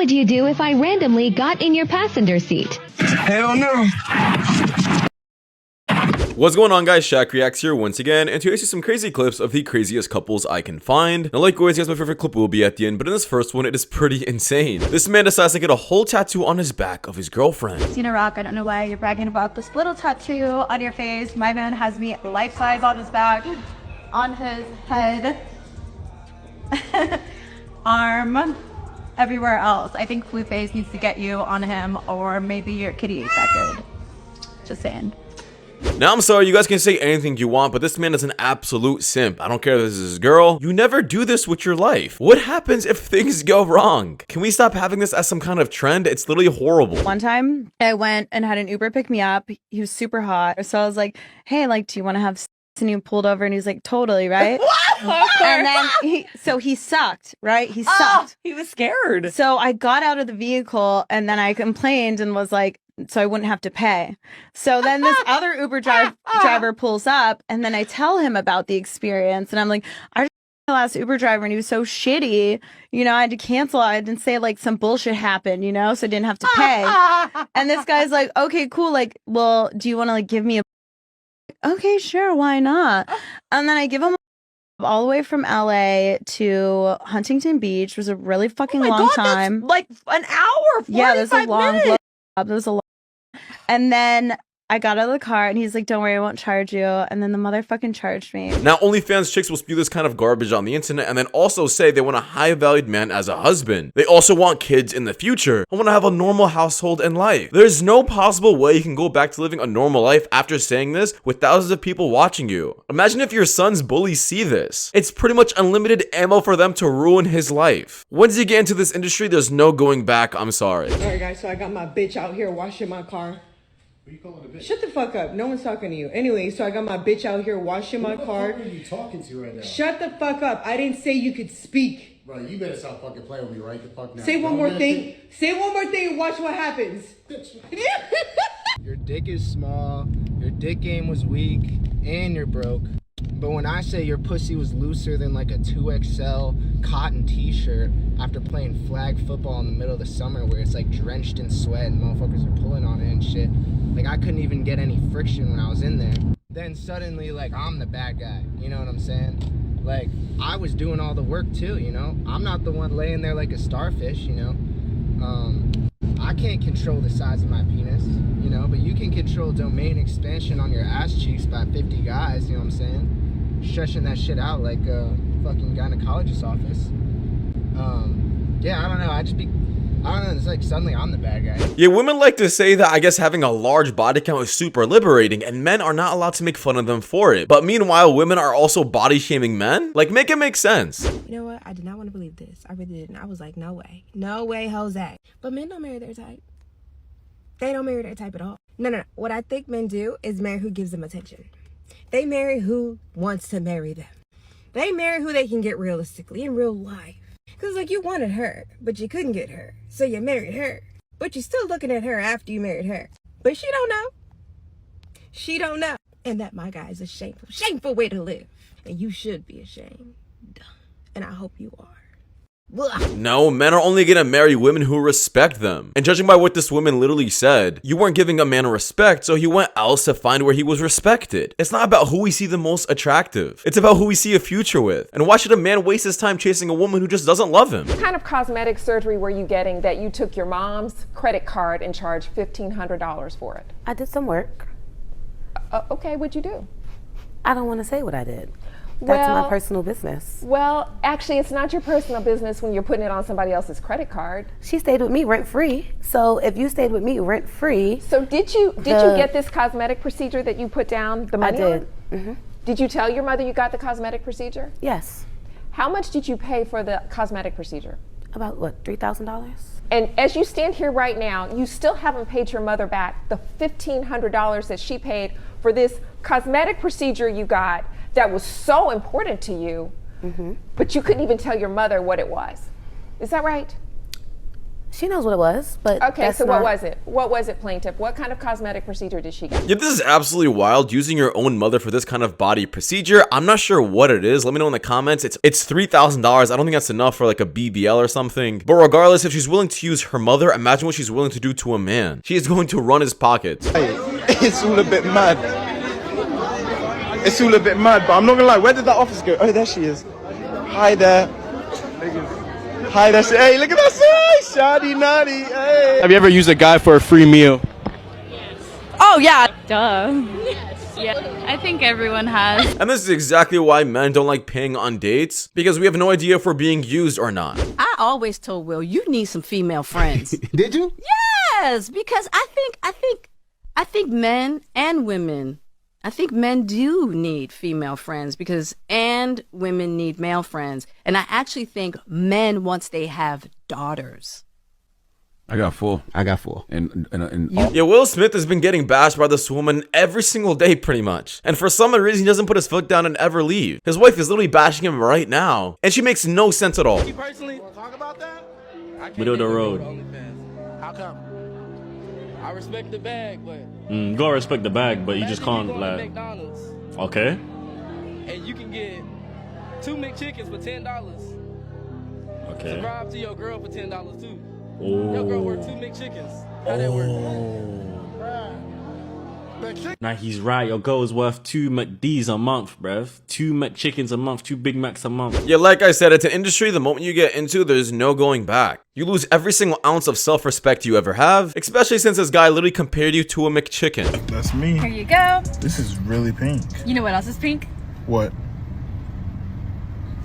would you do if I randomly got in your passenger seat? Hell no. What's going on, guys? Shak-Reacts here once again, and today I see some crazy clips of the craziest couples I can find. Now, like always, guys, my favorite clip will be at the end, but in this first one, it is pretty insane. This man decides to get a whole tattoo on his back of his girlfriend. Cena Rock, I don't know why you're bragging about this little tattoo on your face. My man has me life size on his back, on his head, arm, everywhere else. I think Blueface needs to get you on him, or maybe your kitty ain't that good. Just saying. Now, I'm sorry, you guys can say anything you want, but this man is an absolute simp. I don't care if this is his girl. You never do this with your life. What happens if things go wrong? Can we stop having this as some kind of trend? It's literally horrible. One time, I went and had an Uber pick me up. He was super hot. So I was like, hey, like, do you want to have sex? And he pulled over and he was like, totally, right? And then he sucked, right? He sucked. He was scared. So I got out of the vehicle and then I complained and was like, so I wouldn't have to pay. So then this other Uber driver pulls up and then I tell him about the experience and I'm like, I just the last Uber driver and he was so shitty, you know, I had to cancel. I didn't say like some bullshit happened, you know, so I didn't have to pay. And this guy's like, okay, cool. Like, well, do you want to like give me a okay, sure, why not? And then I give him all the way from LA to Huntington Beach. It was a really fucking long time. Like an hour, 45 yeah, there's a long minutes. There's a long. And then I got out of the car and he's like, don't worry, I won't charge you. And then the motherfucking charged me. Now, OnlyFans chicks will spew this kind of garbage on the internet and then also say they want a high-valued man as a husband. They also want kids in the future. I want to have a normal household and life. There's no possible way you can go back to living a normal life after saying this with thousands of people watching you. Imagine if your son's bullies see this. It's pretty much unlimited ammo for them to ruin his life. Once you get into this industry, there's no going back. I'm sorry. Alright guys, so I got my bitch out here washing my car. What are you calling a bitch? Shut the fuck up. No one's talking to you. Anyway, so I got my bitch out here washing my car. Who are you talking to right now? Shut the fuck up. I didn't say you could speak. Bro, you better stop fucking playing with me right the fuck now. Say one more thing. Say one more thing and watch what happens. Your dick is small, your dick game was weak, and you're broke. But when I say your pussy was looser than like a 2XL cotton t-shirt after playing flag football in the middle of the summer where it's like drenched in sweat and motherfuckers are pulling on it and shit, like I couldn't even get any friction when I was in there, then suddenly like I'm the bad guy, you know what I'm saying? Like I was doing all the work too, you know? I'm not the one laying there like a starfish, you know? I can't control the size of my penis, you know, but you can control domain expansion on your ass cheeks by 50 guys, you know what I'm saying? Stretching that shit out like a fucking gynecologist's office. Yeah, I don't know, I don't know, it's like suddenly I'm the bad guy. Yeah, women like to say that I guess having a large body count is super liberating and men are not allowed to make fun of them for it. But meanwhile, women are also body shaming men? Like, make it make sense. You know what? I did not want to believe this. I really didn't. I was like, no way. No way, Jose. But men don't marry their type. They don't marry their type at all. No. What I think men do is marry who gives them attention. They marry who wants to marry them. They marry who they can get realistically in real life. Because, like, you wanted her, but you couldn't get her. So you married her. But you're still looking at her after you married her. But she don't know. She don't know. And that, my guy, is a shameful way to live. And you should be ashamed. And I hope you are. No, men are only gonna marry women who respect them. And judging by what this woman literally said, you weren't giving a man respect, so he went else to find where he was respected. It's not about who we see the most attractive. It's about who we see a future with. And why should a man waste his time chasing a woman who just doesn't love him? What kind of cosmetic surgery were you getting that you took your mom's credit card and charged $1,500 for it? I did some work. Okay, what'd you do? I don't want to say what I did. That's my personal business. Well, actually, it's not your personal business when you're putting it on somebody else's credit card. She stayed with me rent-free. So if you stayed with me rent-free... So did you get this cosmetic procedure that you put down the money on? I did. Did you tell your mother you got the cosmetic procedure? Yes. How much did you pay for the cosmetic procedure? About, what, $3,000? And as you stand here right now, you still haven't paid your mother back the $1,500 that she paid for this cosmetic procedure you got that was so important to you, but you couldn't even tell your mother what it was. Is that right? She knows what it was, but okay, so what was it? What was it, plaintiff? What kind of cosmetic procedure did she get? Yeah, this is absolutely wild. Using your own mother for this kind of body procedure. I'm not sure what it is. Let me know in the comments. It's $3,000. I don't think that's enough for like a BBL or something. But regardless, if she's willing to use her mother, imagine what she's willing to do to a man. She is going to run his pockets. Hey, it's all a bit mad. It's all a bit mad, but I'm not gonna lie. Where did that officer go? Oh, there she is. Hi there. Hi there. Hey, look at that. Hey, shoddy naughty. Hey. Have you ever used a guy for a free meal? Oh yeah, duh. Yeah, I think everyone has. And this is exactly why men don't like paying on dates, because we have no idea if we're being used or not. I always told Will, you need some female friends. Did you? Yes, because I think men and women, I think men do need female friends and women need male friends. And I actually think men, once they have daughters. I got 4. Yeah, Will Smith has been getting bashed by this woman every single day pretty much. And for some reason, he doesn't put his foot down and ever leave. His wife is literally bashing him right now. And she makes no sense at all. You personally talk about that? Middle of the road. How come? I respect the bag, but... You gotta respect the bag, but you just can't, like... McDonald's. Okay. And you can get 2 McChickens for $10. Okay. Subscribe to your girl for $10 too. Oh. Your girl worth 2 McChickens. How that work? Now he's right, your girl is worth 2 McDs a month, bruv. 2 McChickens a month, 2 Big Macs a month. Yeah, like I said, it's an industry the moment you get into, there's no going back. You lose every single ounce of self-respect you ever have, especially since this guy literally compared you to a McChicken. That's me. Here you go. This is really pink. You know what else is pink? What?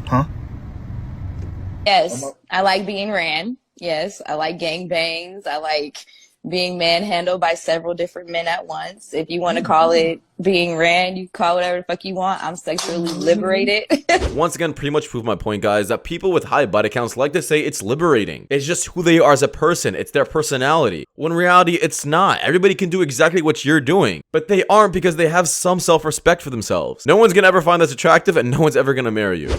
Huh? Yes, I like being ran. Yes, I like gangbangs. I like being manhandled by several different men at once. If you want to call it being ran, you call whatever the fuck you want. I'm sexually liberated. Once again, pretty much proved my point, guys, that people with high body counts like to say it's liberating. It's just who they are as a person. It's their personality. When in reality, it's not. Everybody can do exactly what you're doing, but they aren't because they have some self-respect for themselves. No one's gonna ever find this attractive and no one's ever gonna marry you.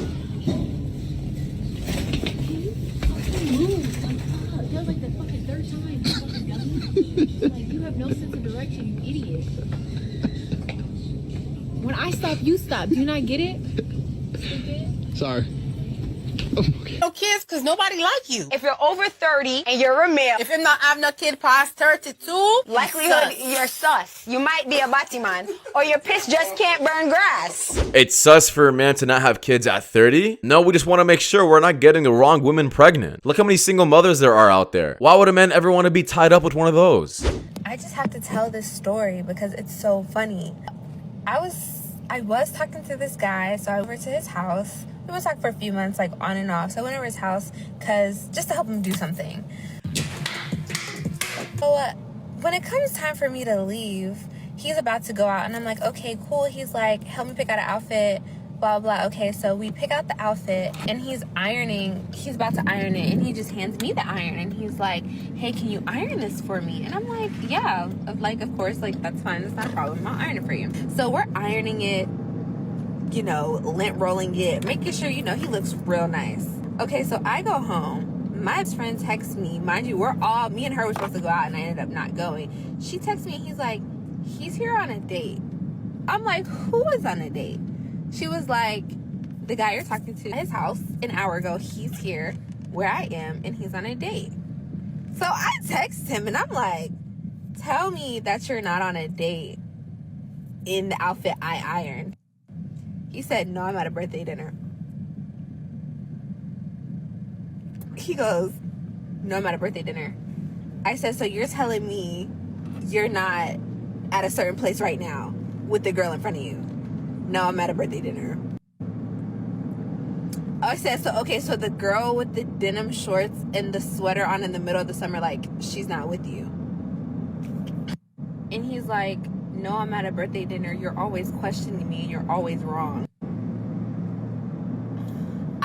When I stop, you stop. Do you not get it? Sorry. No kids because nobody like you. If you're over 30 and you're a male, if you not have no kid past 32, likelihood you're sus. You might be a Batman, or your piss just can't burn grass. It's sus for a man to not have kids at 30? No, we just want to make sure we're not getting the wrong women pregnant. Look how many single mothers there are out there. Why would a man ever want to be tied up with one of those? I just have to tell this story because it's so funny. I was talking to this guy, so I went over to his house. We were talking for a few months, like on and off. So I went over his house just to help him do something. So when it comes time for me to leave, he's about to go out and I'm like, okay, cool. He's like, help me pick out an outfit, blah, blah. Okay, so we pick out the outfit and he's ironing. He's about to iron it and he just hands me the iron and he's like, hey, can you iron this for me? And I'm like, yeah, of course, like, that's fine. That's not a problem. I'll iron it for you. So we're ironing it, you know, lint rolling it, making sure, you know, he looks real nice. Okay, so I go home. My friend texts me. Mind you, me and her were supposed to go out and I ended up not going. She texts me and he's like, he's here on a date. I'm like, who is on a date? She was like, the guy you're talking to at his house an hour ago, he's here where I am and he's on a date. So I text him and I'm like, tell me that you're not on a date in the outfit I ironed. He said, no, I'm at a birthday dinner. He goes, no, I'm at a birthday dinner. I said, so you're telling me you're not at a certain place right now with the girl in front of you? No, I'm at a birthday dinner. I said, so the girl with the denim shorts and the sweater on in the middle of the summer, like, she's not with you. And he's like, no, I'm at a birthday dinner. You're always questioning me and you're always wrong.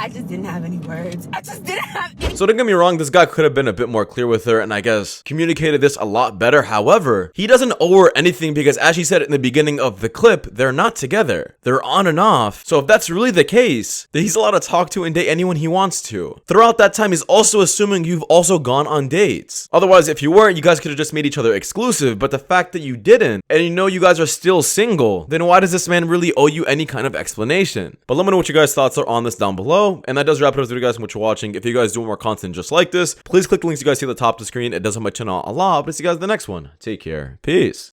I just didn't have any words. I just didn't have any. So don't get me wrong, this guy could have been a bit more clear with her and I guess communicated this a lot better. However, he doesn't owe her anything because as she said in the beginning of the clip, they're not together. They're on and off. So if that's really the case, then he's allowed to talk to and date anyone he wants to. Throughout that time, he's also assuming you've also gone on dates. Otherwise, if you weren't, you guys could have just made each other exclusive. But the fact that you didn't, and you know you guys are still single, then why does this man really owe you any kind of explanation? But let me know what you guys' thoughts are on this down below. And that does wrap it up for you guys. Much for watching. If you guys do want more content just like this, please click the links you guys see at the top of the screen. It does help my channel a lot. But I'll see you guys in the next one. Take care. Peace.